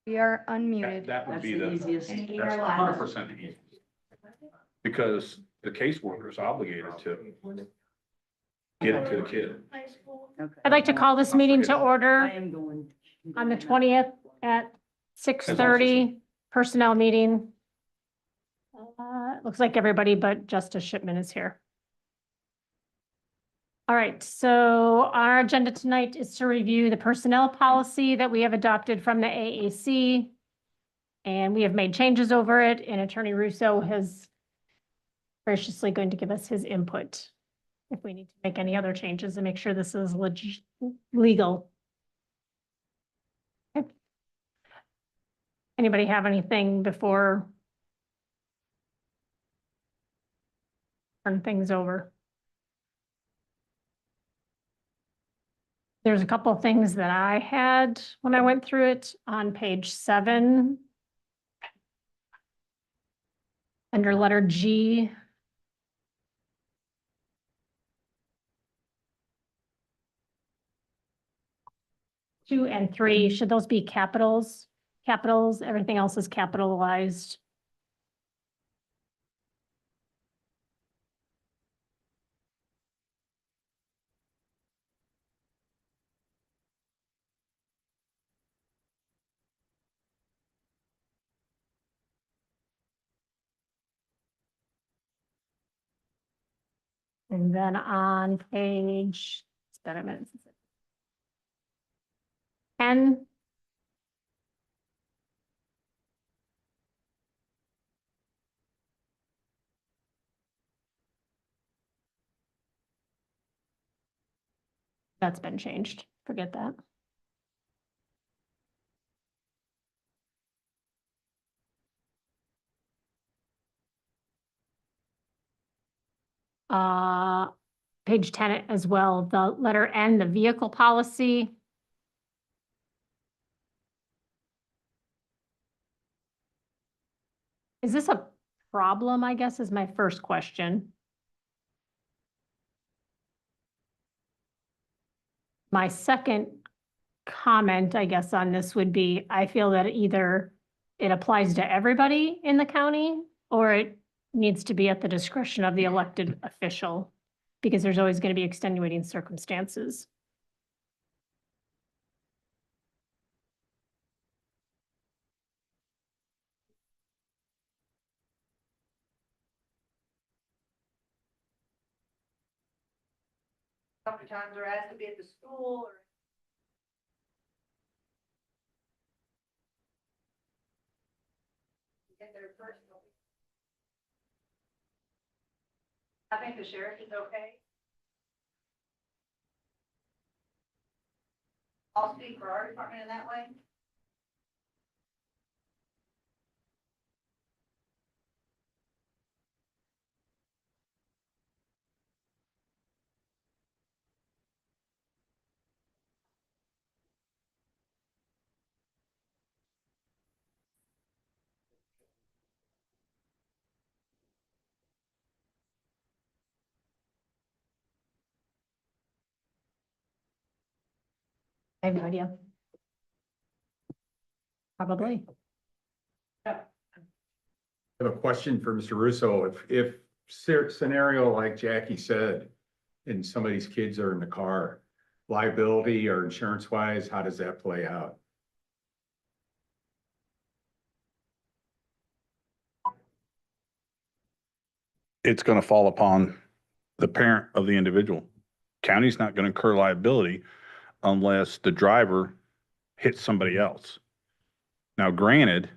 We are unmuted. That would That's be the the, easiest. that's 100% the easiest. Because the caseworker is obligated to get it to the kid. Okay. I'd like to call this meeting to I order am going. on the 20th at 6:30, personnel meeting. Looks like everybody but Justice Shipman is here. All right, so our agenda tonight is to review the personnel policy that we have adopted from the AAC. And we have made changes over it, and Attorney Russo has graciously going to give us his input if we need to make any other changes and make sure this is legal. Okay. Anybody have anything before turn things over? There's a couple of things that I had when I went through it on page 7. Under letter G. Two and 3, should those be capitals? Capitals, everything else is capitalized. And then on page, it's been a minute since it. 10. That's been changed. Forget that. Page 10 as well, the letter N, the vehicle policy. Is this a problem, I guess, is my first question. My second comment, I guess, on this would be, I feel that either it applies to everybody in the county or it needs to be at the discretion of the elected official, because there's always going to be extenuating circumstances. How many times they're asked to be at the school or? Get their personal. I think the sheriff is okay. I'll speak for our department in that way. I have no idea. Probably. I have a question for Mr. Russo. If scenario like Jackie said, and some of these kids are in the car, liability or insurance wise, how does that play out? It's going to fall upon the parent of the individual. County's not going to incur liability unless the driver hits somebody else. Now, granted,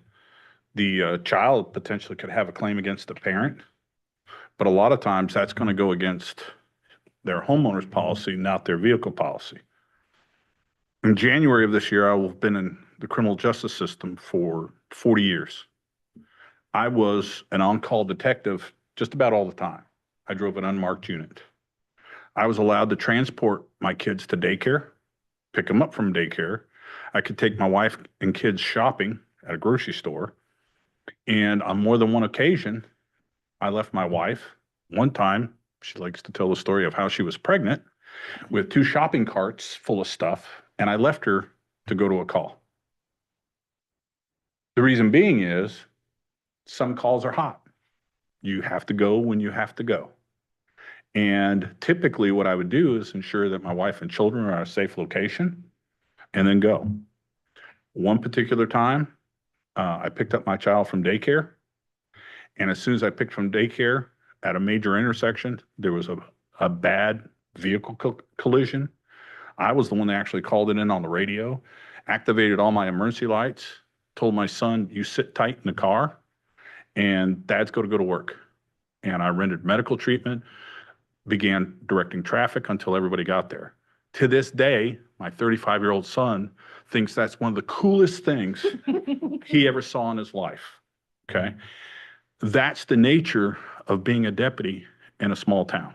the child potentially could have a claim against the parent, but a lot of times that's going to go against their homeowner's policy, not their vehicle policy. In January of this year, I will have been in the criminal justice system for 40 years. I was an on-call detective just about all the time. I drove an unmarked unit. I was allowed to transport my kids to daycare, pick them up from daycare. I could take my wife and kids shopping at a grocery store. And on more than one occasion, I left my wife. One time, she likes to tell the story of how she was pregnant with 2 shopping carts full of stuff, and I left her to go to a call. The reason being is some calls are hot. You have to go when you have to go. And typically what I would do is ensure that my wife and children are at a safe location and then go. One particular time, I picked up my child from daycare. And as soon as I picked from daycare at a major intersection, there was a bad vehicle collision. I was the one that actually called it in on the radio, activated all my emergency lights, told my son, you sit tight in the car and dad's going to go to work. And I rendered medical treatment, began directing traffic until everybody got there. To this day, my 35-year-old son thinks that's one of the coolest things he ever saw in his life. Okay. That's the nature of being a deputy in a small town.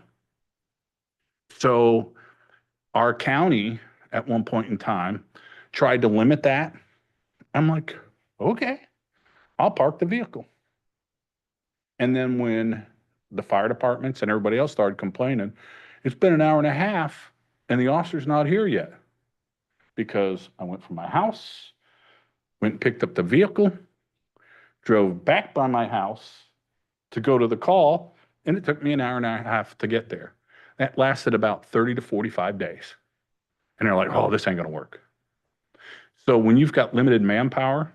So our county at one point in time tried to limit that. I'm like, okay, I'll park the vehicle. And then when the fire departments and everybody else started complaining, it's been an hour and a half and the officer's not here yet. Because I went from my house, went and picked up the vehicle, drove back by my house to go to the call, and it took me an hour and a half to get there. That lasted about 30 to 45 days. And they're like, oh, this ain't gonna work. So when you've got limited manpower,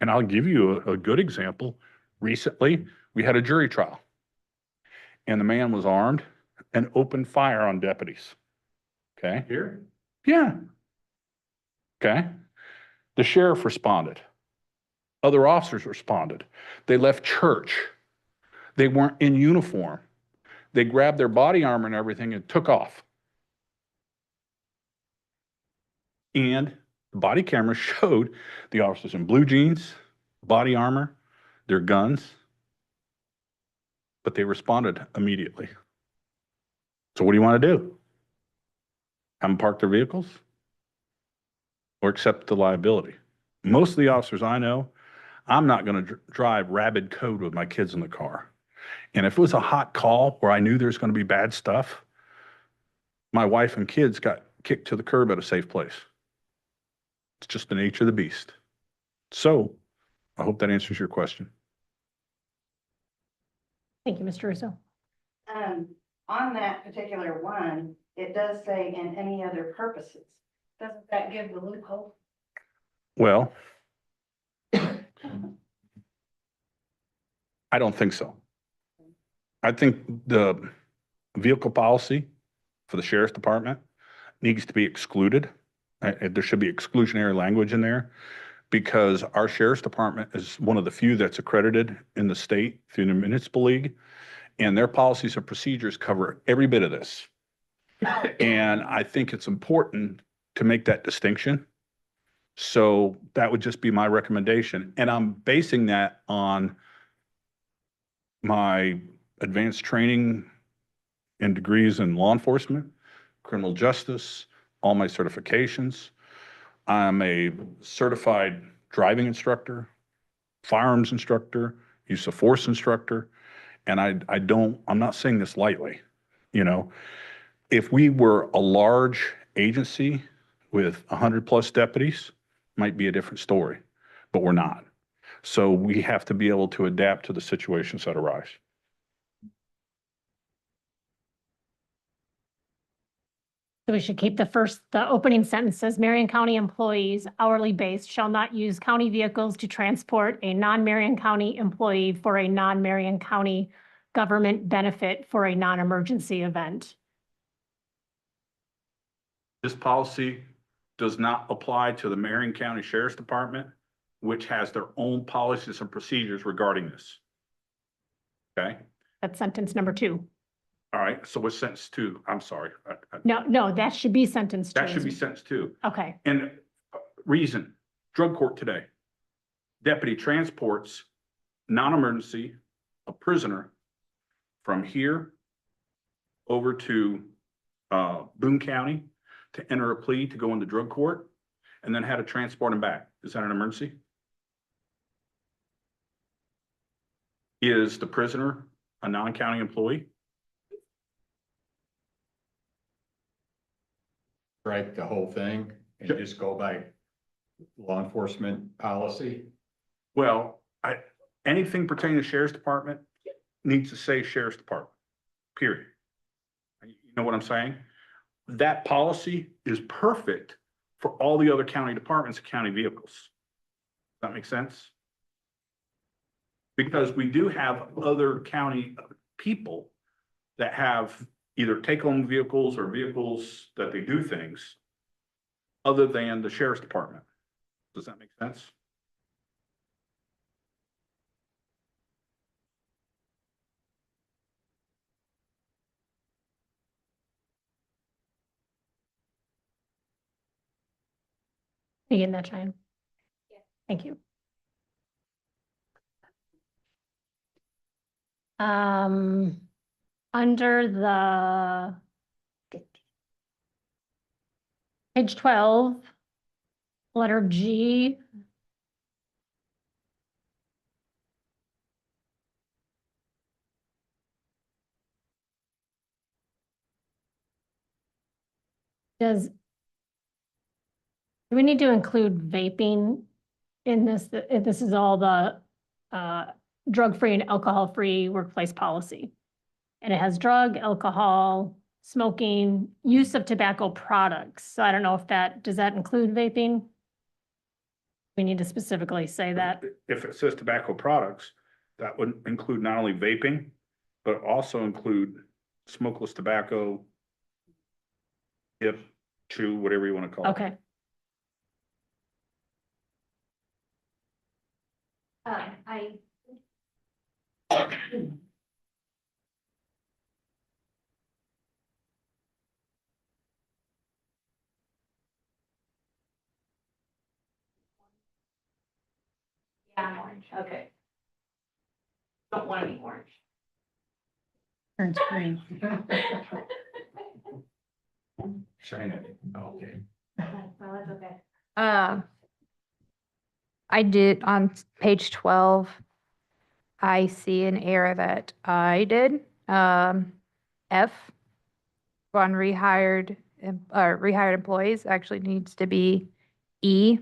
and I'll give you a good example. Recently, we had a jury trial. And the man was armed and opened fire on deputies. Okay? Here? Yeah. Okay? The sheriff responded. Other officers responded. They left church. They weren't in uniform. They grabbed their body armor and everything and took off. And the body camera showed the officers in blue jeans, body armor, their guns, but they responded immediately. So what do you want to do? Have them park their vehicles or accept the liability? Most of the officers I know, I'm not going to drive rabid code with my kids in the car. And if it was a hot call where I knew there's going to be bad stuff, my wife and kids got kicked to the curb at a safe place. It's just the nature of the beast. So I hope that answers your question. Thank you, Mr. Russo. On that particular one, it does say in any other purposes. Doesn't that give the loophole? Well, I don't think so. I think the vehicle policy for the sheriff's department needs to be excluded. There should be exclusionary language in there because our sheriff's department is one of the few that's accredited in the state through the municipal league, and their policies and procedures cover every bit of this. And I think it's important to make that distinction. So that would just be my recommendation. And I'm basing that on my advanced training and degrees in law enforcement, criminal justice, all my certifications. I'm a certified driving instructor, firearms instructor, use of force instructor. And I'm not saying this lightly. You know, if we were a large agency with 100+ deputies, might be a different story, but we're not. So we have to be able to adapt to the situations that arise. So we should keep the opening sentence says Marion County employees hourly based shall not use county vehicles to transport a non-Marion County employee for a non-Marion County government benefit for a non-emergency event. This policy does not apply to the Marion County Sheriff's Department, which has their own policies and procedures regarding this. Okay? That's sentence number 2. All right, so what's sentence 2? I'm sorry. No, that should be sentence 2. That should be sentence 2. Okay, And reason, drug court today. Deputy transports non-emergency, a prisoner from here over to Boone County to enter a plea to go into drug court and then had to transport him back. Is that an emergency? Is the prisoner a non-county employee? Strike the whole thing and Yep. just go by law enforcement policy? Well, anything pertaining to sheriff's department needs to say sheriff's department, period. You know what I'm saying? That policy is perfect for all the other county departments and county vehicles. Does that make sense? Because we do have other county people that have either take-home vehicles or vehicles that they do things other than the sheriff's department. Does that make sense? You getting that, Cheyenne? Yeah. Thank you. Under the page 12, letter G. Do we need to include vaping in this? This is all the drug-free and alcohol-free workplace policy. And it has drug, alcohol, smoking, use of tobacco products. So I don't know if does that include vaping? We need to specifically say that. If it says tobacco products, that would include not only vaping, but also include smokeless tobacco, dip, chew, whatever you want to call it. Okay. Yeah, I'm orange. Okay. Don't want to be orange. Turns green. Shine it. Okay. Well, that's okay. I did on page 12. I see an error that I did. F on rehired employees actually needs to be E.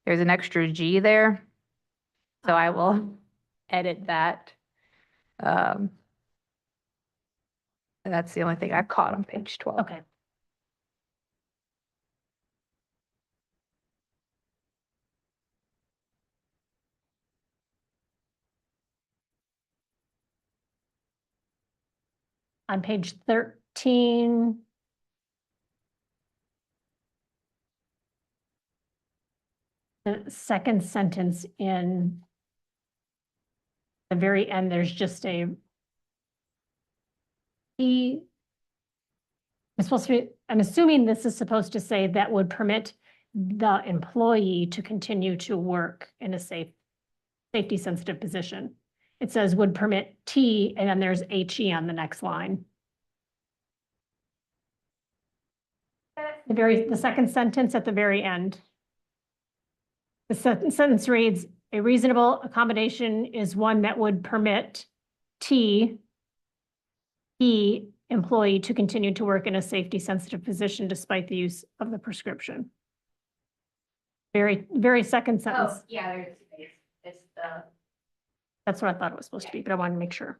There's an extra G there. So I will edit that. That's the only thing I caught on page 12. Okay. On page 13. The second sentence in the very end, there's just I'm assuming this is supposed to say that would permit the employee to continue to work in a safety sensitive position. It says would permit T, and then there's HE on the next line. The second sentence at the very end. The sentence reads, a reasonable accommodation is one that would permit T, E, employee to continue to work in a safety sensitive position despite the use of the prescription. Very second sentence. Oh, yeah, there's a space. It's the. That's what I thought it was supposed to be, but I wanted to make sure.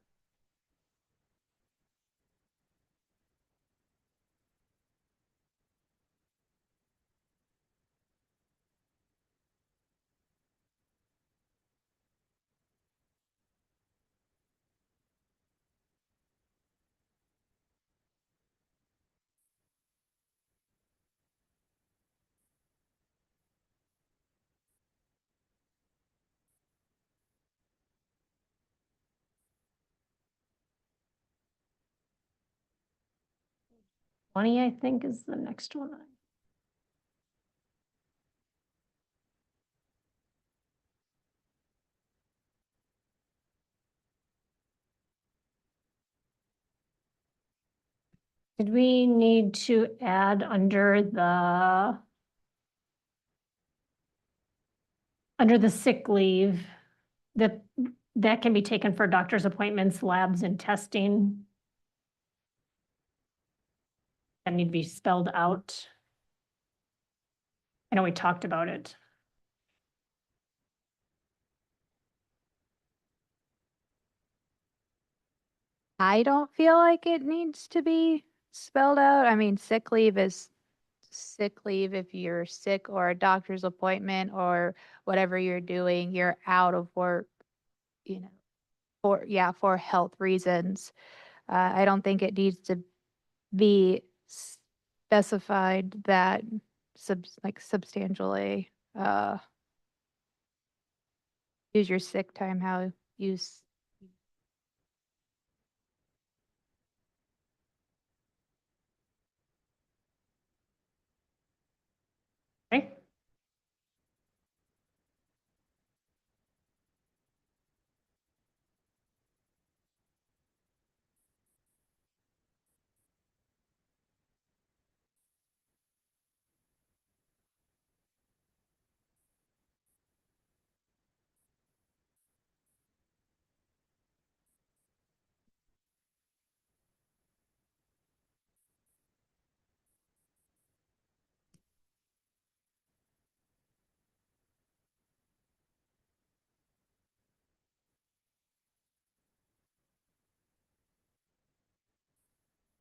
Twenty, I think, is the next one. Did we need to add under the sick leave that can be taken for doctor's appointments, labs, and testing? That need to be spelled out. I know we talked about it. I don't feel like it needs to be spelled out. I mean, sick leave is sick leave if you're sick or a doctor's appointment or whatever you're doing, you're out of work, you know, for health reasons. I don't think it needs to be specified that substantially, use your sick time, how you, Okay.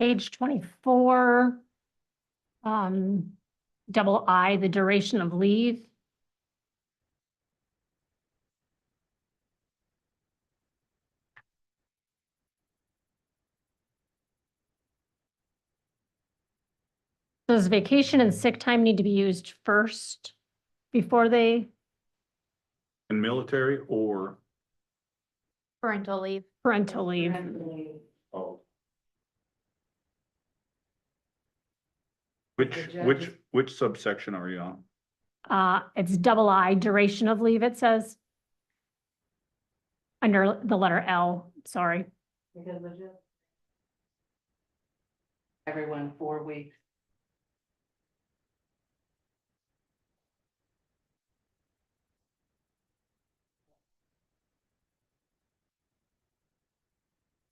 Page 24. Double I, the duration of leave. Does vacation and sick time need to be used first before they In military or, parental leave. parental leave? oh. Which subsection are you on? It's double I, duration of leave, it says. Under the letter L, sorry. Because of just everyone 4 weeks.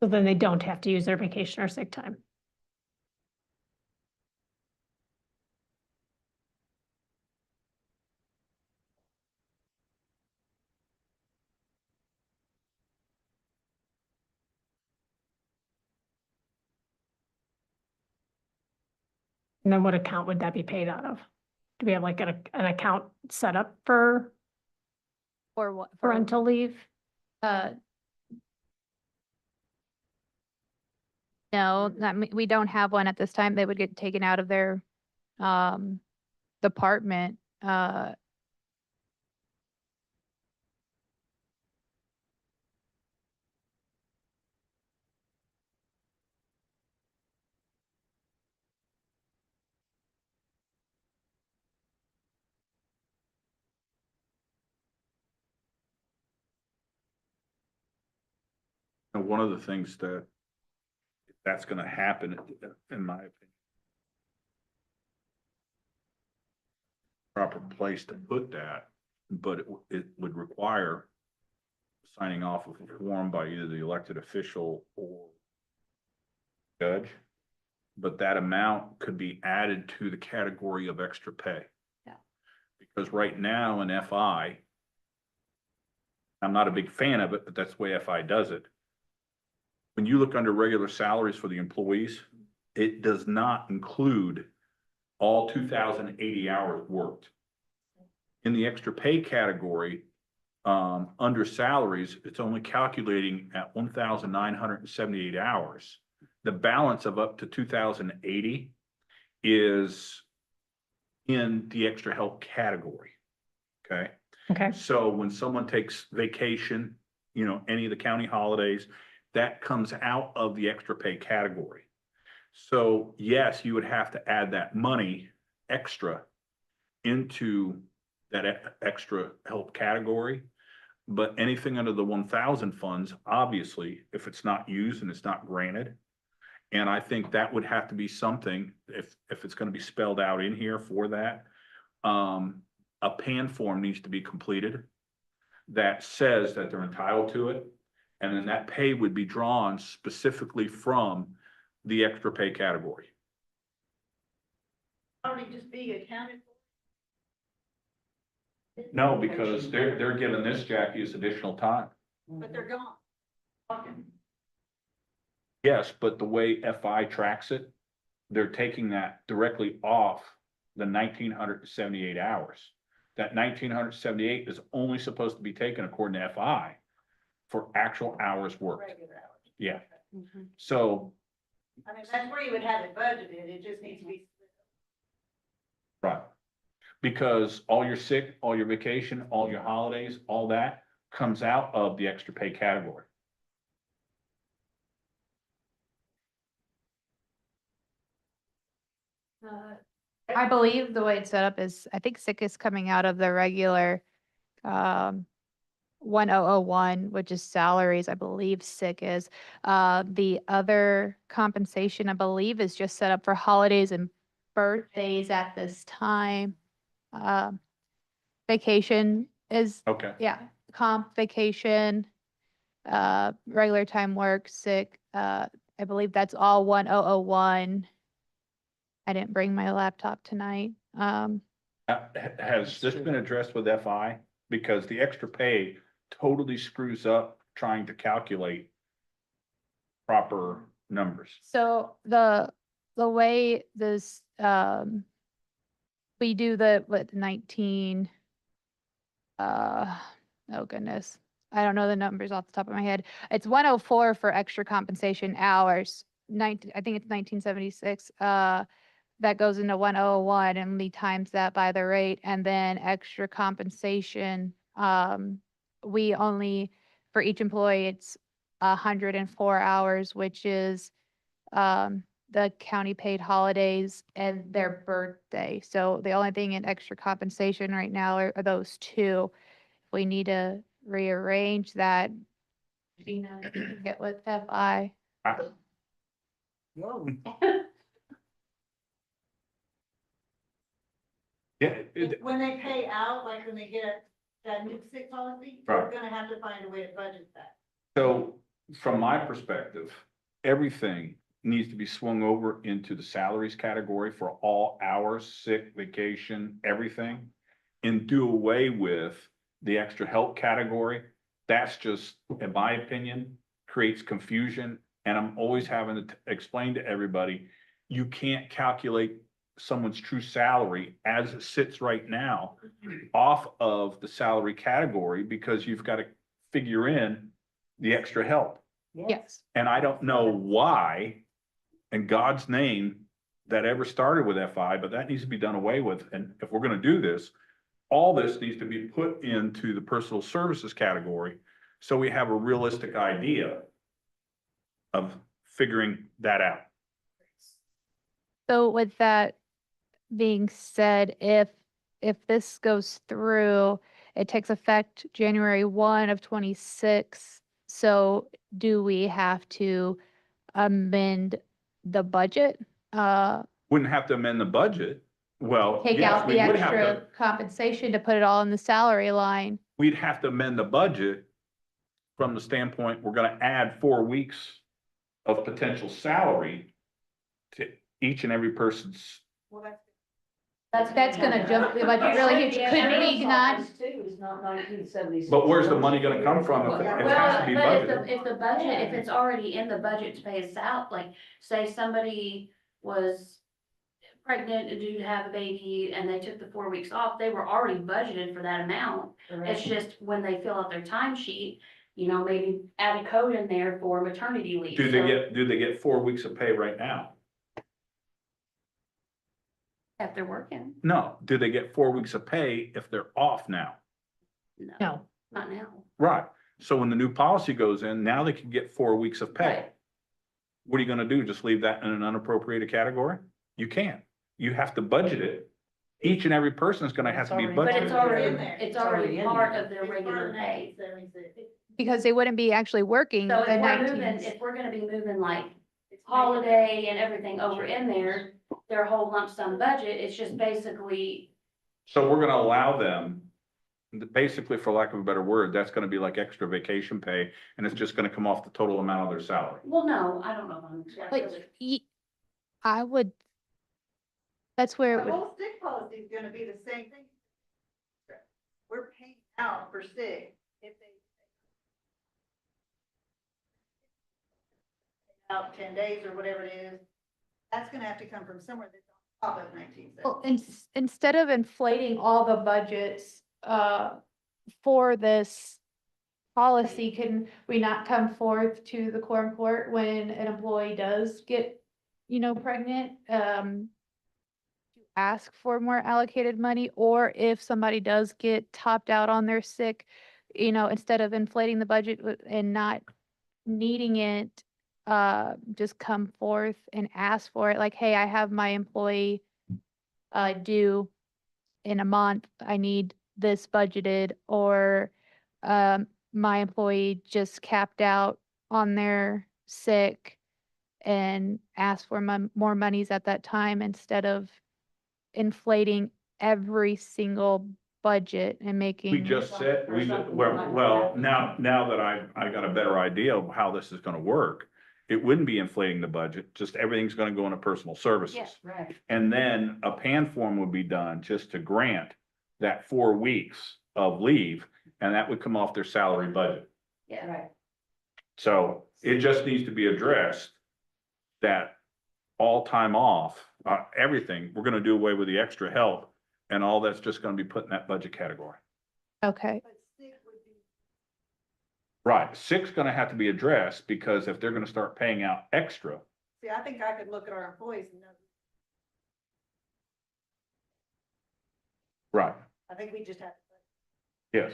So then they don't have to use their vacation or sick time. And then what account would that be paid out of? Do we have like an account set up for For what? parental leave? Uh, no, we don't have one at this time. They would get taken out of their, department. And one of the things that's gonna happen, in my opinion. Proper place to put that, but it would require signing off of a form by either the elected official or judge. But that amount could be added to the category of extra pay. Yeah. Because right now in FI, I'm not a big fan of it, but that's the way FI does it. When you look under regular salaries for the employees, it does not include all 2,080 hours worked. In the extra pay category, under salaries, it's only calculating at 1,978 hours. The balance of up to 2,080 is in the extra help category. Okay. Okay, So when someone takes vacation, any of the county holidays, that comes out of the extra pay category. So yes, you would have to add that money extra into that extra help category. But anything under the 1,000 funds, obviously, if it's not used and it's not granted. And I think that would have to be something, if it's going to be spelled out in here for that. A PAN form needs to be completed that says that they're entitled to it. And then that pay would be drawn specifically from the extra pay category. Already just being accounted for. No, because they're giving this, Jackie, as additional time. But they're gone. Yes, but the way FI tracks it, they're taking that directly off the 1,978 hours. That 1,978 is only supposed to be taken according to FI for actual hours worked. Regular hours. Yeah, Okay. so, I mean, that's where you would have it budgeted, it just needs to be. right. Because all your sick, all your vacation, all your holidays, all that comes out of the extra pay category. I believe the way it's set up is, I think sick is coming out of the regular 1001, which is salaries, I believe sick is. The other compensation, I believe, is just set up for holidays and birthdays at this time. Vacation is, Okay. yeah, comp, vacation, regular time work, sick. I believe that's all 1001. I didn't bring my laptop tonight. Has this been addressed with FI? Because the extra pay totally screws up trying to calculate proper numbers. So the way this, we do the, what, 19, oh goodness, I don't know the numbers off the top of my head. It's 104 for extra compensation hours. I think it's 1976. That goes into 101 and we times that by the rate, and then extra compensation. We only, for each employee, it's 104 hours, which is the county paid holidays and their birthday. So the only thing in extra compensation right now are those two. We need to rearrange that. Gina, you can get with FI. Whoa. Yeah, When they pay out, like when they get that new sick policy, Right. we're gonna have to find a way to budget that. so from my perspective, everything needs to be swung over into the salaries category for all hours, sick, vacation, everything. And do away with the extra help category. That's just, in my opinion, creates confusion. And I'm always having to explain to everybody, you can't calculate someone's true salary as it sits right now off of the salary category because you've got to figure in the extra help. Yes. And I don't know why, in God's name, that ever started with FI, but that needs to be done away with. And if we're going to do this, all this needs to be put into the personal services category. So we have a realistic idea of figuring that out. So with that being said, if this goes through, it takes effect January 1 of 26. So do we have to amend the budget? Wouldn't have to amend the budget. Well, Take yes, out we the would have extra to, compensation to put it all in the salary line? we'd have to amend the budget from the standpoint, we're gonna add 4 weeks of potential salary to each and every person's. Well, That's gonna jump the budget really huge. Could we not? Too, is not 1976. But where's the money gonna come from if it has Well, to be but budgeted? if the budget, if it's already in the budget to pay us out, like, say somebody was pregnant and due to have a baby and they took the 4 weeks off, they were already budgeted for that amount. It's just when they fill out their timesheet, you know, maybe add a code in there for maternity leave. Do they get 4 weeks of pay right now? If they're working, No, do they get 4 weeks of pay if they're off now? no, not now. Right, so when the new policy goes in, now they can get 4 weeks of pay. Right. What are you gonna do, just leave that in an unappropriated category? You can't, you have to budget it. Each and every person is gonna have to be It's But budgeted. it's in already, there. it's It's already already in part there. of their It's part regular of pay. 1976. Because they wouldn't be actually working So the if we're 19. moving, if we're gonna be moving like holiday and everything over in there, their whole lump sum budget, it's just basically, So we're gonna allow them, basically, for lack of a better word, that's gonna be like extra vacation pay, and it's just gonna come off the total amount of their salary. well, no, I don't know. if I'm Like, I would, that's where The it would, whole sick policy is gonna be the same thing. We're paying out for sick if they. out 10 days or whatever it is, that's gonna have to come from somewhere that's on top of 1970. Well, instead of inflating all the budgets, for this policy, can we not come forth to the quorum court when an employee does get, pregnant? Ask for more allocated money, or if somebody does get topped out on their sick, instead of inflating the budget and not needing it, just come forth and ask for it, like, hey, I have my employee due in a month, I need this budgeted, or my employee just capped out on their sick and ask for more monies at that time, instead of inflating every single budget and making. We just said, well, now that I got a better idea of how this is gonna work, it wouldn't be inflating the budget, just everything's gonna go into personal services. Yes, right. And then a PAN form would be done just to grant that 4 weeks of leave, and that would come off their salary budget. Yeah. Right. So it just needs to be addressed that all time off, everything, we're gonna do away with the extra help, and all that's just gonna be put in that budget category. Okay, But sick would be, Right, sick's gonna have to be addressed, because if they're gonna start paying out extra, see, I think I could look at our employees and know, right, I think we just have, yes.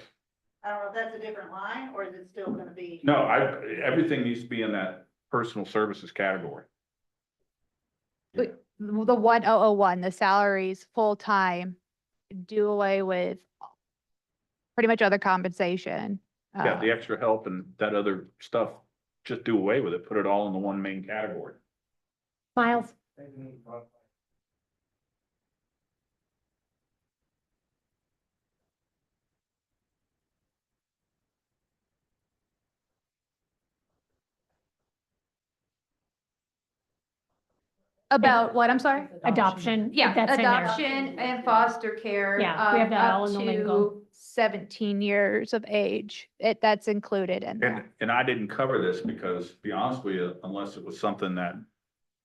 I don't know if that's a different line, or is it still gonna be? No, everything needs to be in that personal services category. the 1001, the salaries full-time, do away with pretty much other compensation. Yeah, the extra help and that other stuff, just do away with it, put it all in the one main category. Miles? About what, I'm sorry? Adoption. Yeah, that's in there. adoption and foster care. Yeah, we have that all up in the to lingo. 17 years of age. That's included in that. And I didn't cover this because, to be honest with you, unless it was something that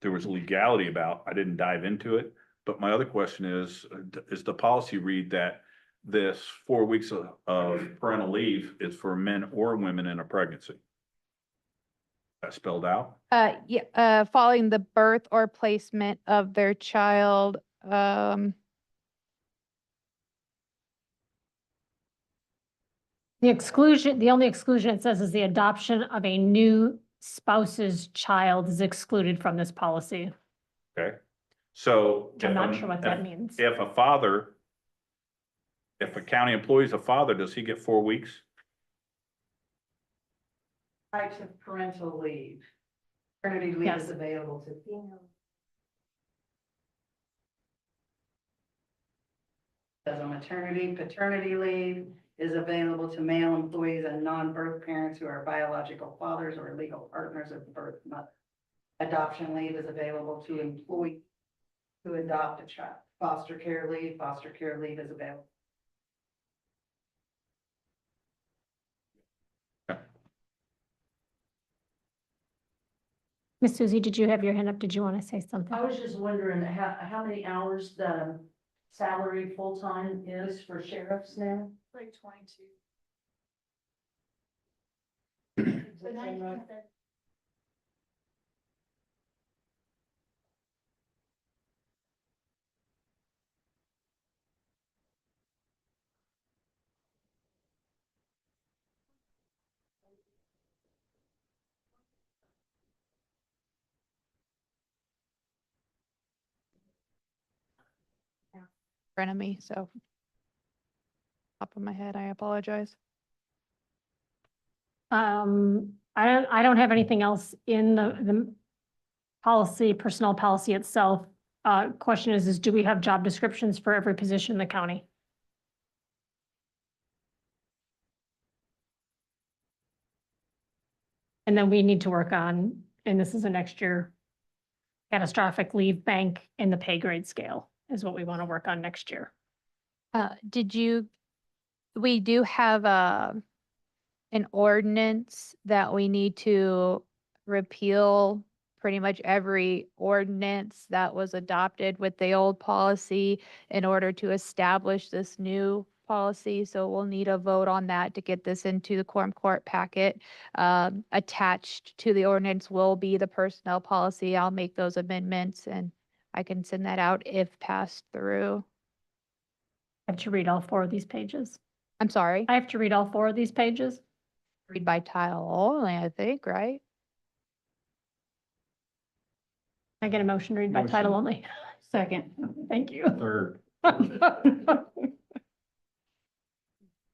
there was legality about, I didn't dive into it. But my other question is the policy read that this 4 weeks of parental leave is for men or women in a pregnancy? That spelled out? Yeah, following the birth or placement of their child. The exclusion, the only exclusion it says is the adoption of a new spouse's child is excluded from this policy. Okay, so. I'm if not a- sure what that means. If a county employee is a father, does he get 4 weeks? Types of parental leave. Paternity leave Yes. is available to females. As a maternity, paternity leave is available to male employees and non-birth parents who are biological fathers or legal partners of the birth mother. Adoption leave is available to employees who adopt a child. Foster care leave is available. Miss Susie, did you have your hand up? Did you want to say something? I was just wondering how many hours the salary full-time is for sheriffs now? Like 22. Is that sound right? Front of me, so. Top of my head, I apologize. I don't have anything else in the policy, personnel policy itself. Question is do we have job descriptions for every position in the county? And then we need to work on, and this is a next year, catastrophic leave bank and the pay grade scale is what we want to work on next year. We do have an ordinance that we need to repeal pretty much every ordinance that was adopted with the old policy in order to establish this new policy. So we'll need a vote on that to get this into the Quorum Court packet. Attached to the ordinance will be the personnel policy. I'll make those amendments and I can send that out if passed through. I have to read all 4 of these pages. I'm sorry, I have to read all 4 of these pages. read by title only, I think, right? I get a motion to read by title only. Second. Thank you. Third.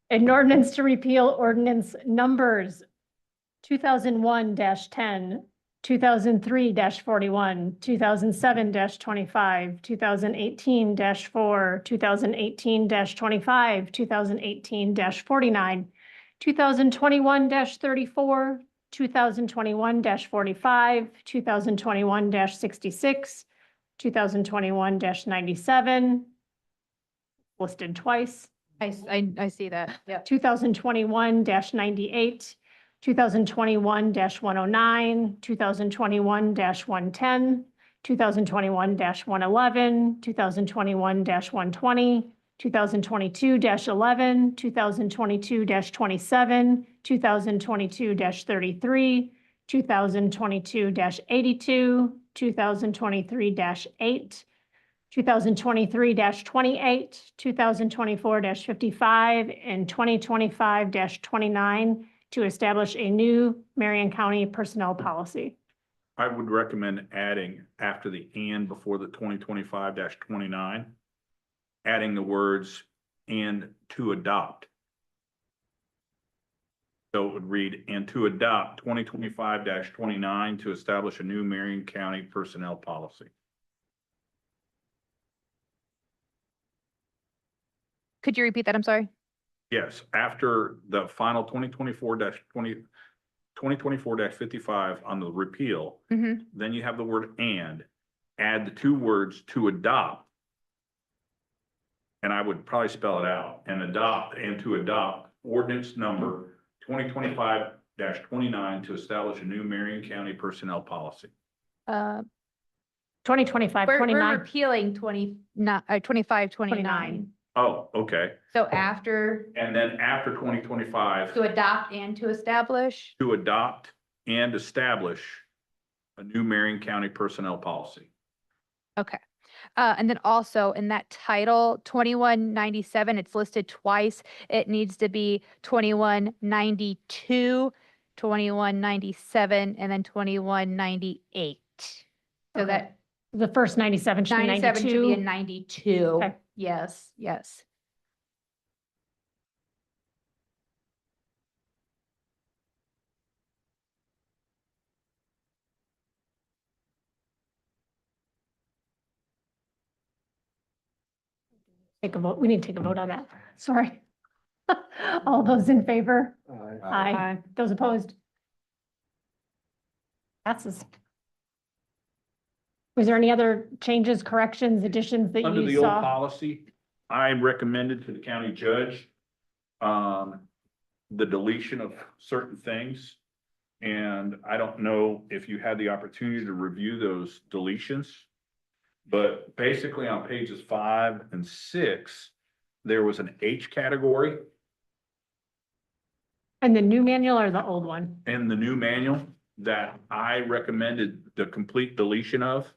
An ordinance to repeal ordinance numbers 2001-10, 2003-41, 2007-25, 2018-4, 2018-25, 2018-49, 2021-34, 2021-45, 2021-66, 2021-97, listed twice. I see that. Yep. 2021-98, 2021-109, 2021-110, 2021-111, 2021-120, 2022-11, 2022-27, 2022-33, 2022-82, 2023-8, 2023-28, 2024-55, and 2025-29 to establish a new Marion County personnel policy. I would recommend adding after the and before the 2025-29, adding the words and to adopt. So it would read, and to adopt 2025-29 to establish a new Marion County personnel policy. Could you repeat that? I'm sorry. Yes, after the final 2024-55 on the repeal, Mm-hmm. then you have the word and, add the 2 words to adopt. And I would probably spell it out, and adopt, and to adopt ordinance number 2025-29 to establish a new Marion County personnel policy. 2025, We're 29. repealing 25, 29. Oh, okay. So after, And then after 2025, to adopt and to establish. to adopt and establish a new Marion County personnel policy. Okay. And then also in that title, 2197, it's listed twice. It needs to be 2192, 2197, and then 2198. So Okay. that The first 97 should be 97 should be a 92. 92. Okay. Yes, yes. Take a vote. We need to take a vote on that. Sorry. All those in favor? Aye. Those opposed? Passes. Was there any other changes, corrections, additions that Under you the old saw? policy, I recommended to the county judge, the deletion of certain things. And I don't know if you had the opportunity to review those deletions. But basically on pages 5 and 6, there was an H category And the new manual or the old one? in the new manual that I recommended the complete deletion of.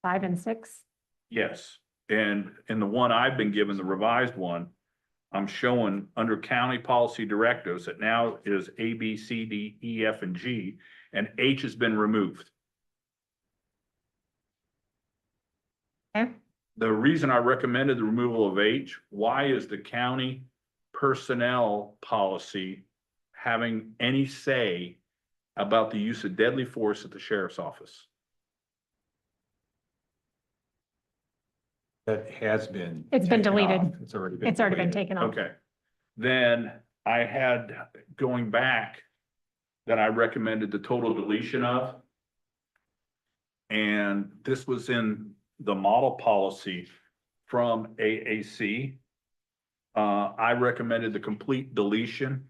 5 and 6? Yes, and in the one I've been given, the revised one, I'm showing under county policy directives that now is A, B, C, D, E, F, and G, and H has been removed. Okay. The reason I recommended the removal of H, why is the county personnel policy having any say about the use of deadly force at the sheriff's office? That has been. It's been taken off. deleted. It's already been. It's already been deleted. taken off. Okay, then I had going back that I recommended the total deletion of. And this was in the model policy from AAC. I recommended the complete deletion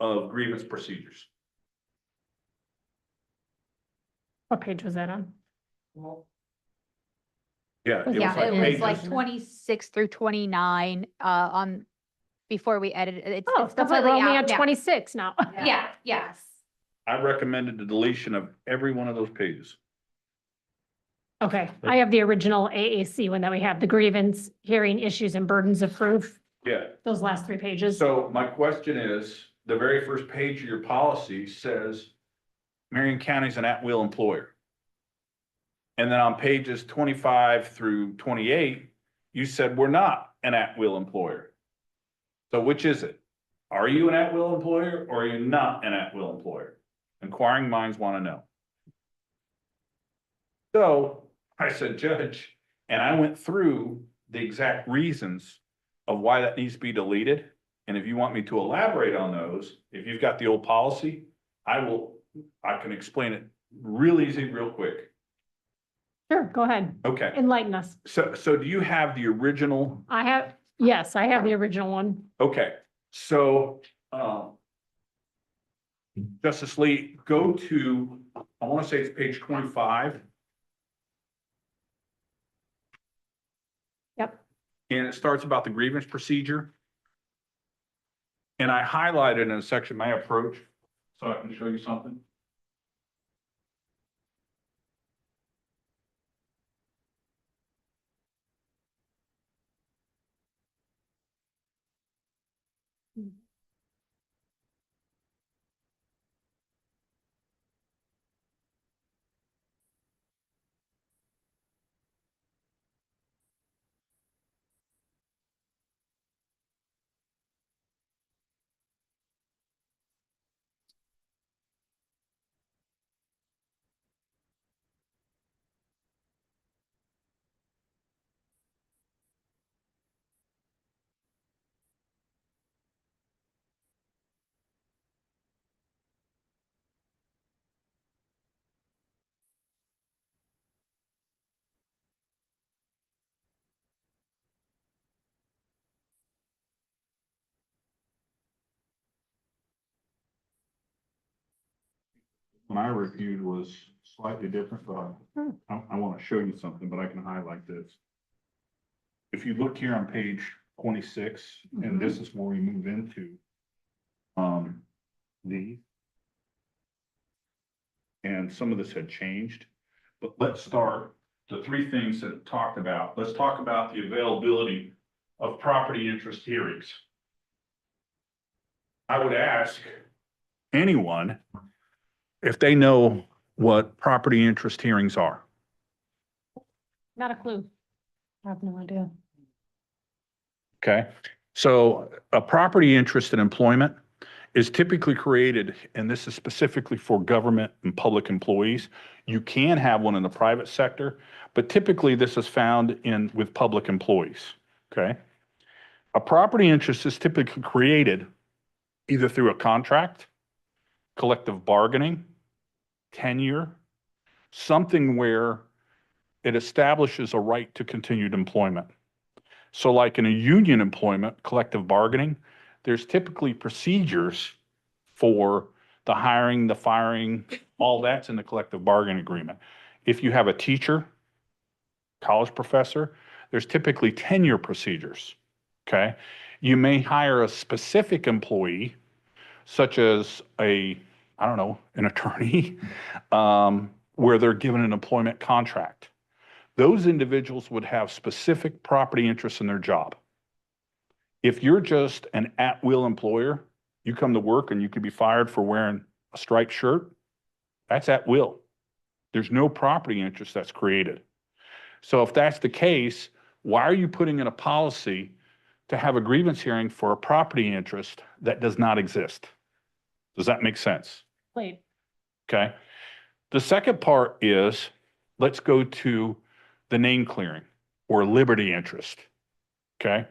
of grievance procedures. What page was that on? Yeah, it was Yeah, like it was like pages. 26 through 29, on, before we edited it. Oh, It's because we're completely only out on now. 26 now. Yeah, yes. I recommended the deletion of every one of those pages. Okay, I have the original AAC one that we have, the grievance, hearing issues and burdens of proof, Yeah. those last 3 pages. So my question is, the very first page of your policy says Marion County's an at-will employer. And then on pages 25 through 28, you said we're not an at-will employer. So which is it? Are you an at-will employer or are you not an at-will employer? Inquiring minds want to know. So I said, Judge, and I went through the exact reasons of why that needs to be deleted. And if you want me to elaborate on those, if you've got the old policy, I can explain it real easy, real quick. Sure, go ahead, Okay, enlighten us. so do you have the original? Yes, I have the original one. Okay, so, Justice Lee, go to, I want to say it's page 25. Yep. And it starts about the grievance procedure. And I highlighted in a section my approach, so I can show you something. When I reviewed was slightly different, but I want to show you something, but I can highlight this. If you look here on page 26, and this is where we move into the, and some of this had changed, but let's start the 3 things that it talked about. Let's talk about the availability of property interest hearings. I would ask anyone if they know what property interest hearings are. Not a clue. I have no idea. Okay, so a property interest in employment is typically created, and this is specifically for government and public employees. You can have one in the private sector, but typically this is found with public employees, okay? A property interest is typically created either through a contract, collective bargaining, tenure, something where it establishes a right to continued employment. So like in a union employment, collective bargaining, there's typically procedures for the hiring, the firing, all that's in the collective bargaining agreement. If you have a teacher, college professor, there's typically tenure procedures, okay? You may hire a specific employee, such as an attorney, where they're given an employment contract. Those individuals would have specific property interests in their job. If you're just an at-will employer, you come to work and you could be fired for wearing a striped shirt, that's at will. There's no property interest that's created. So if that's the case, why are you putting in a policy to have a grievance hearing for a property interest that does not exist? Does that make sense? Wait, Okay. The second part is, let's go to the name clearing or liberty interest. Okay.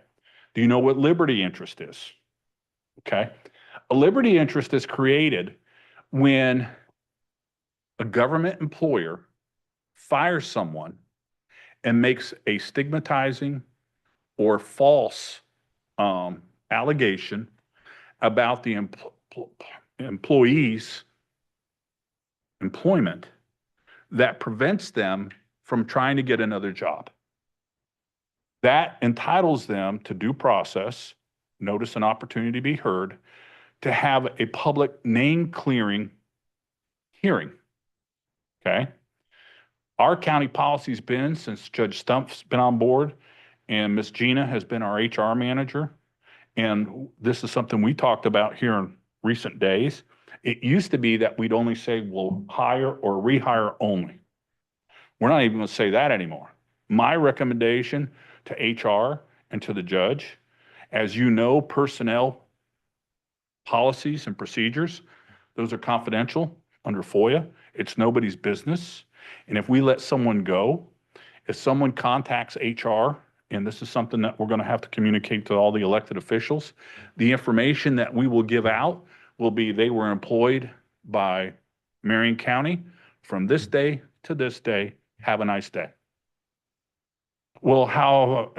Do you know what liberty interest is? Okay. A liberty interest is created when a government employer fires someone and makes a stigmatizing or false allegation about the employee's employment that prevents them from trying to get another job. That entitles them to due process, notice an opportunity to be heard, to have a public name clearing hearing. Okay? Our county policy's been, since Judge Stumpf's been on board and Miss Gina has been our HR manager, and this is something we talked about here in recent days. It used to be that we'd only say we'll hire or rehire only. We're not even going to say that anymore. My recommendation to HR and to the judge, as you know, personnel policies and procedures, those are confidential under FOIA. It's nobody's business. And if we let someone go, if someone contacts HR, and this is something that we're going to have to communicate to all the elected officials, the information that we will give out will be they were employed by Marion County from this day to this day. Have a nice day. Well,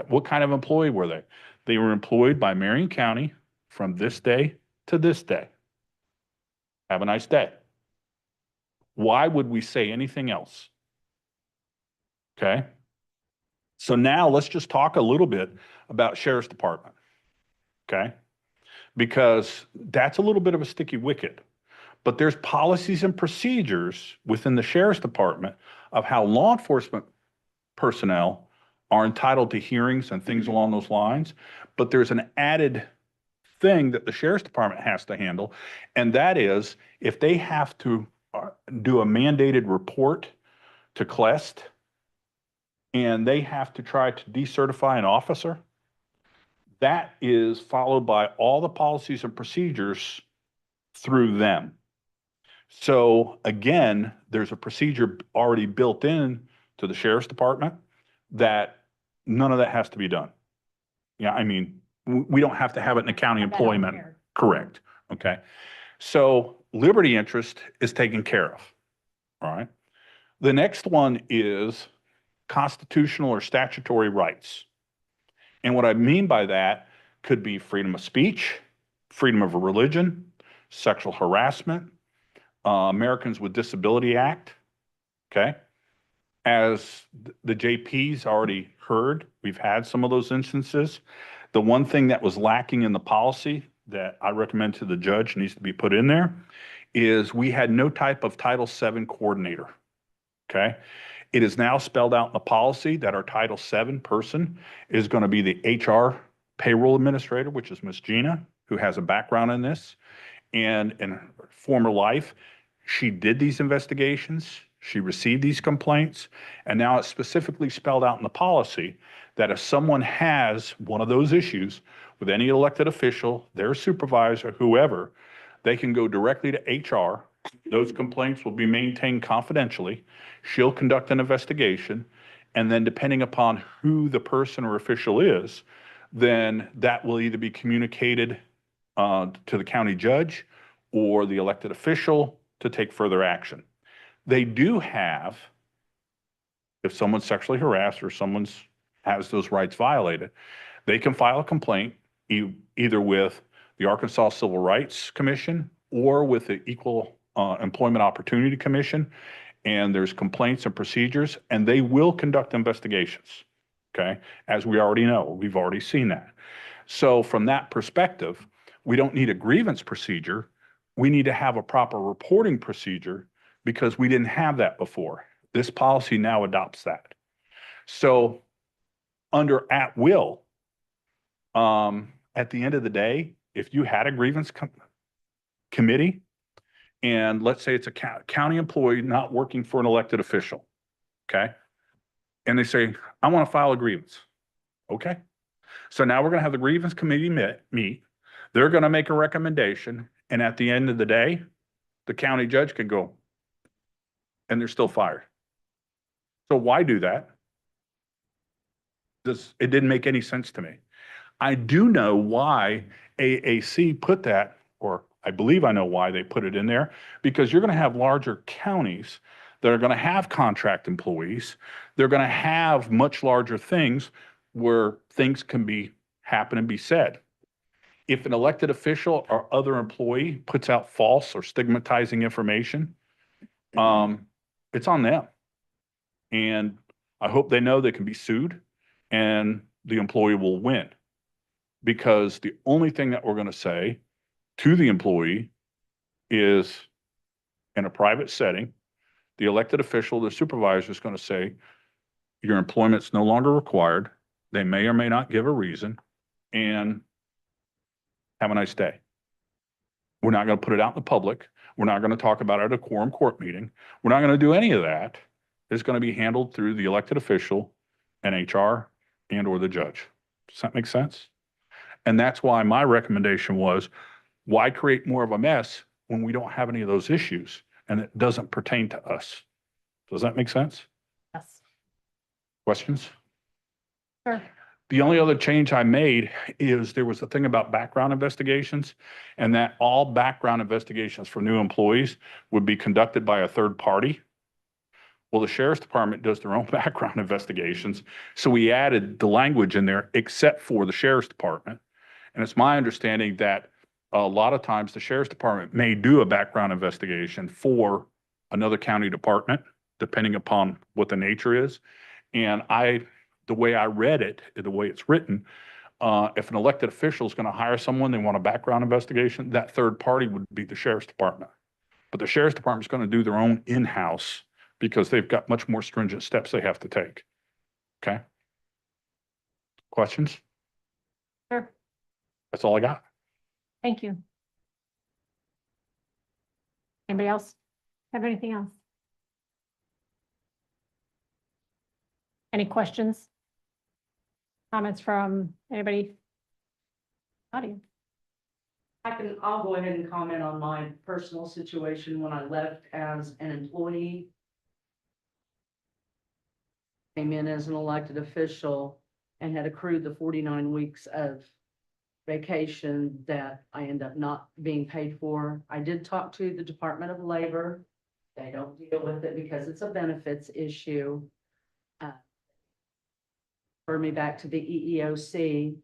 what kind of employee were they? They were employed by Marion County from this day to this day. Have a nice day. Why would we say anything else? Okay. So now let's just talk a little bit about Sheriff's Department. Okay. Because that's a little bit of a sticky wicket. But there's policies and procedures within the Sheriff's Department of how law enforcement personnel are entitled to hearings and things along those lines. But there's an added thing that the Sheriff's Department has to handle, and that is if they have to do a mandated report to CLEST and they have to try to decertify an officer, that is followed by all the policies and procedures through them. So again, there's a procedure already built in to the Sheriff's Department that none of that has to be done. Yeah, I mean, we don't have to have it in a county Have that on employment. here. Correct. Okay. So liberty interest is taken care of. All right. The next one is constitutional or statutory rights. And what I mean by that could be freedom of speech, freedom of religion, sexual harassment, Americans with Disability Act. Okay. As the JP's already heard, we've had some of those instances. The one thing that was lacking in the policy that I recommend to the judge needs to be put in there is we had no type of Title VII coordinator. Okay. It is now spelled out in the policy that our Title VII person is going to be the HR payroll administrator, which is Miss Gina, who has a background in this. And in her former life, she did these investigations. She received these complaints. And now it's specifically spelled out in the policy that if someone has one of those issues with any elected official, their supervisor, whoever, they can go directly to HR. Those complaints will be maintained confidentially. She'll conduct an investigation. And then depending upon who the person or official is, then that will either be communicated to the county judge or the elected official to take further action. They do have, if someone's sexually harassed or someone's has those rights violated, they can file a complaint either with the Arkansas Civil Rights Commission or with the Equal Employment Opportunity Commission. And there's complaints and procedures, and they will conduct investigations. Okay. As we already know, we've already seen that. So from that perspective, we don't need a grievance procedure. We need to have a proper reporting procedure because we didn't have that before. This policy now adopts that. So under at will, at the end of the day, if you had a grievance committee, and let's say it's a county employee not working for an elected official, okay? And they say, I want to file a grievance. Okay. So now we're going to have the grievance committee meet. They're going to make a recommendation. And at the end of the day, the county judge can go and they're still fired. So why do that? It didn't make any sense to me. I do know why AAC put that, or I believe I know why they put it in there, because you're going to have larger counties that are going to have contract employees. They're going to have much larger things where things can happen and be said. If an elected official or other employee puts out false or stigmatizing information, it's on them. And I hope they know they can be sued and the employee will win. Because the only thing that we're going to say to the employee is in a private setting, the elected official, the supervisor is going to say, your employment's no longer required. They may or may not give a reason, and have a nice day. We're not going to put it out in the public. We're not going to talk about it at a quorum court meeting. We're not going to do any of that. It's going to be handled through the elected official and HR and or the judge. Does that make sense? And that's why my recommendation was, why create more of a mess when we don't have any of those issues and it doesn't pertain to us? Does that make sense? Yes. Questions? Sure. The only other change I made is there was a thing about background investigations, and that all background investigations for new employees would be conducted by a third party. Well, the sheriff's department does their own background investigations, so we added the language in there except for the sheriff's department. And it's my understanding that a lot of times the sheriff's department may do a background investigation for another county department, depending upon what the nature is. And the way I read it, the way it's written, if an elected official is going to hire someone, they want a background investigation, that third party would be the sheriff's department. But the sheriff's department is going to do their own in-house because they've got much more stringent steps they have to take. Okay? Questions? Sure. That's all I got. Thank you. Anybody else have anything else? Any questions? Comments from anybody? Audience? I'll go ahead and comment on my personal situation when I left as an employee. Came in as an elected official and had accrued the 49 weeks of vacation that I end up not being paid for. I did talk to the Department of Labor. They don't deal with it because it's a benefits issue. Refer me back to the EEOC.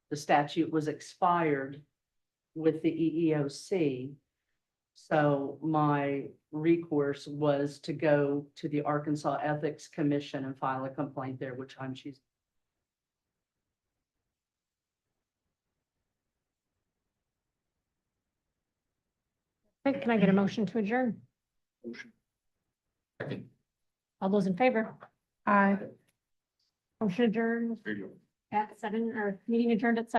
The statute was expired with the EEOC. So my recourse was to go to the Arkansas Ethics Commission and file a complaint there, which I'm choosing. Okay, can I get a motion to adjourn? All those in favor? Aye. Motion adjourned There you go. at 7, or meeting adjourned at 7.